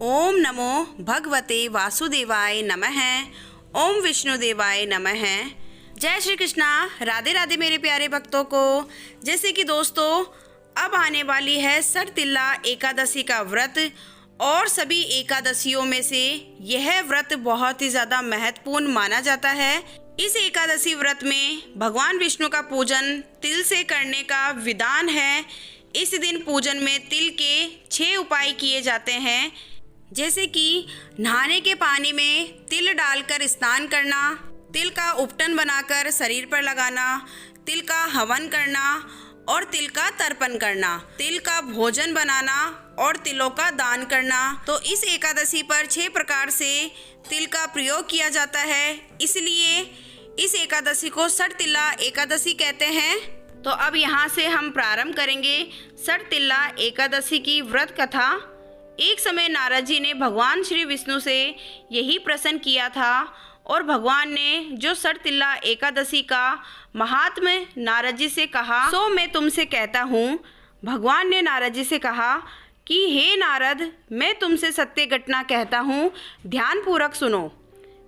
ओम नमो भगवते वासुदेवाय नमः। ओम विष्णुदेवाय नमः। जय श्री कृष्णा। राधे राधे मेरे प्यारे भक्तों को। जैसे कि दोस्तों अब आने वाली है सड़तिल्ला एकादशी का व्रत और सभी एकादशियों में से यह व्रत बहुत ही ज़्यादा महत्वपूर्ण माना जाता है। इस एकादशी व्रत में भगवान विष्णु का पूजन तिल से करने का विधान है। इस दिन पूजन में तिल के 6 उपाय किए जाते हैं, जैसे कि नहाने के पानी में तिल डालकर स्नान करना, तिल का उपटन बनाकर शरीर पर लगाना, तिल का हवन करना और तिल का तर्पण करना, तिल का भोजन बनाना और तिलों का दान करना। तो इस एकादशी पर 6 प्रकार से तिल का प्रयोग किया जाता है, इसलिए इस एकादशी को सड़तिल्ला एकादशी कहते हैं। तो अब यहाँ से हम प्रारंभ करेंगे सड़तिल्ला एकादशी की व्रत कथा। एक समय नारद जी ने भगवान श्री विष्णु से यही प्रश्न किया था और भगवान ने जो सड़तिल्ला एकादशी का महात्म्य नारद जी से कहा सो मैं तुमसे कहता हूँ। भगवान ने नारद जी से कहा कि हे नारद, मैं तुमसे सत्य घटना कहता हूँ, ध्यान पूर्वक सुनो।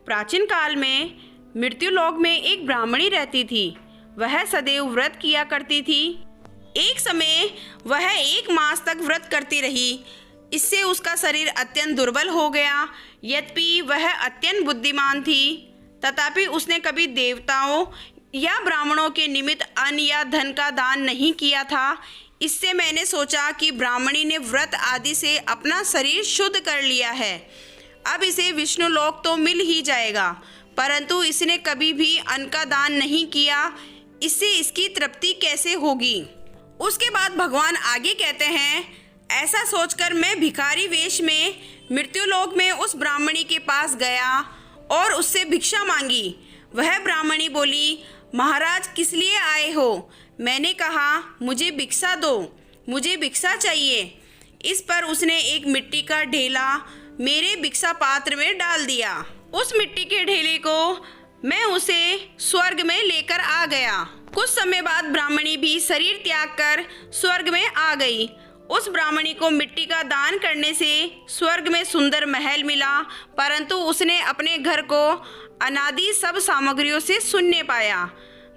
प्राचीन काल में मृत्युलोक में एक ब्राह्मणी रहती थी। वह सदैव व्रत किया करती थी। एक समय वह 1 मास तक व्रत करती रही। इससे उसका शरीर अत्यंत दुर्बल हो गया। यद्यपि वह अत्यंत बुद्धिमान थी, तथापि उसने कभी देवताओं या ब्राह्मणों के निमित्त अन्न या धन का दान नहीं किया था। इससे मैंने सोचा कि ब्राह्मणी ने व्रत आदि से अपना शरीर शुद्ध कर लिया है, अब इसे विष्णु लोक तो मिल ही जाएगा, परंतु इसने कभी भी अन्न का दान नहीं किया, इससे इसकी तृप्ति कैसे होगी। उसके बाद भगवान आगे कहते हैं, ऐसा सोचकर मैं भिखारी वेश में मृत्युलोक में उस ब्राह्मणी के पास गया और उससे भिक्षा मांगी। वह ब्राह्मणी बोली, महाराज किस लिए आए हो? मैंने कहा, मुझे भिक्षा दो, मुझे भिक्षा चाहिए। इस पर उसने एक मिट्टी का ढेला मेरे भिक्षा पात्र में डाल दिया। उस मिट्टी के ढेले को मैं उसे स्वर्ग में लेकर आ गया। कुछ समय बाद ब्राह्मणी भी शरीर त्याग कर स्वर्ग में आ गई। उस ब्राह्मणी को मिट्टी का दान करने से स्वर्ग में सुंदर महल मिला, परंतु उसने अपने घर को अनादि सब सामग्रियों से शून्य पाया।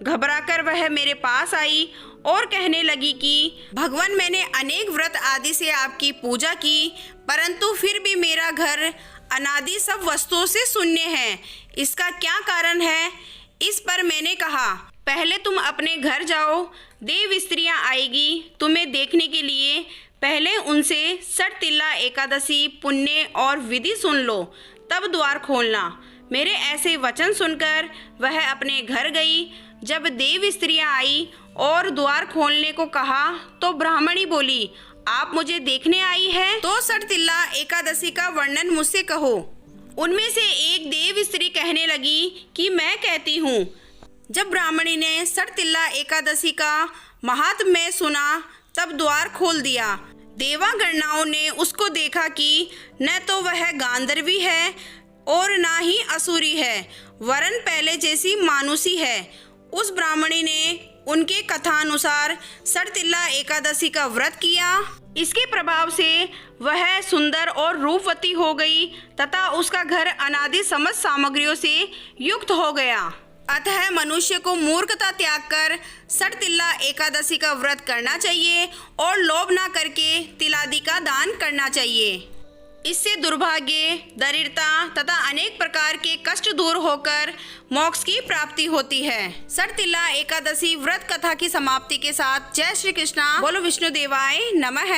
घबराकर वह मेरे पास आई और कहने लगी कि भगवान, मैंने अनेक व्रत आदि से आपकी पूजा की, परंतु फिर भी मेरा घर अनादि सब वस्तुओं से शून्य है। इसका क्या कारण है? इस पर मैंने कहा, पहले तुम अपने घर जाओ, देव स्त्रियां आएगी तुम्हें देखने के लिए, पहले उनसे सड़तिल्ला एकादशी पुण्य और विधि सुन लो, तब द्वार खोलना। मेरे ऐसे वचन सुनकर वह अपने घर गई। जब देव स्त्रियां आई और द्वार खोलने को कहा तो ब्राह्मणी बोली, आप मुझे देखने आई है तो सड़तिल्ला एकादशी का वर्णन मुझसे कहो। उनमें से एक देव स्त्री कहने लगी कि मैं कहती हूँ। जब ब्राह्मणी ने सड़तिल्ला एकादशी का महात्म्य सुना तब द्वार खोल दिया। देवागणनाओं ने उसको देखा कि न तो वह गांधर्वी है और ना ही असुरी है, वरन पहले जैसी मानुषी है। उस ब्राह्मणी ने उनके कथानुसार सड़तिल्ला एकादशी का व्रत किया। इसके प्रभाव से वह सुंदर और रूपवती हो गई तथा उसका घर अनादि समस्त सामग्रियों से युक्त हो गया। अतः मनुष्य को मूर्खता त्याग कर सड़तिल्ला एकादशी का व्रत करना चाहिए और लोभ ना करके तिलादि का दान करना चाहिए। इससे दुर्भाग्य, दरिद्रता तथा अनेक प्रकार के कष्ट दूर होकर मोक्ष की प्राप्ति होती है। सड़तिल्ला एकादशी व्रत कथा की समाप्ति के साथ जय श्री कृष्णा। बोलो विष्णुदेवाय नमः।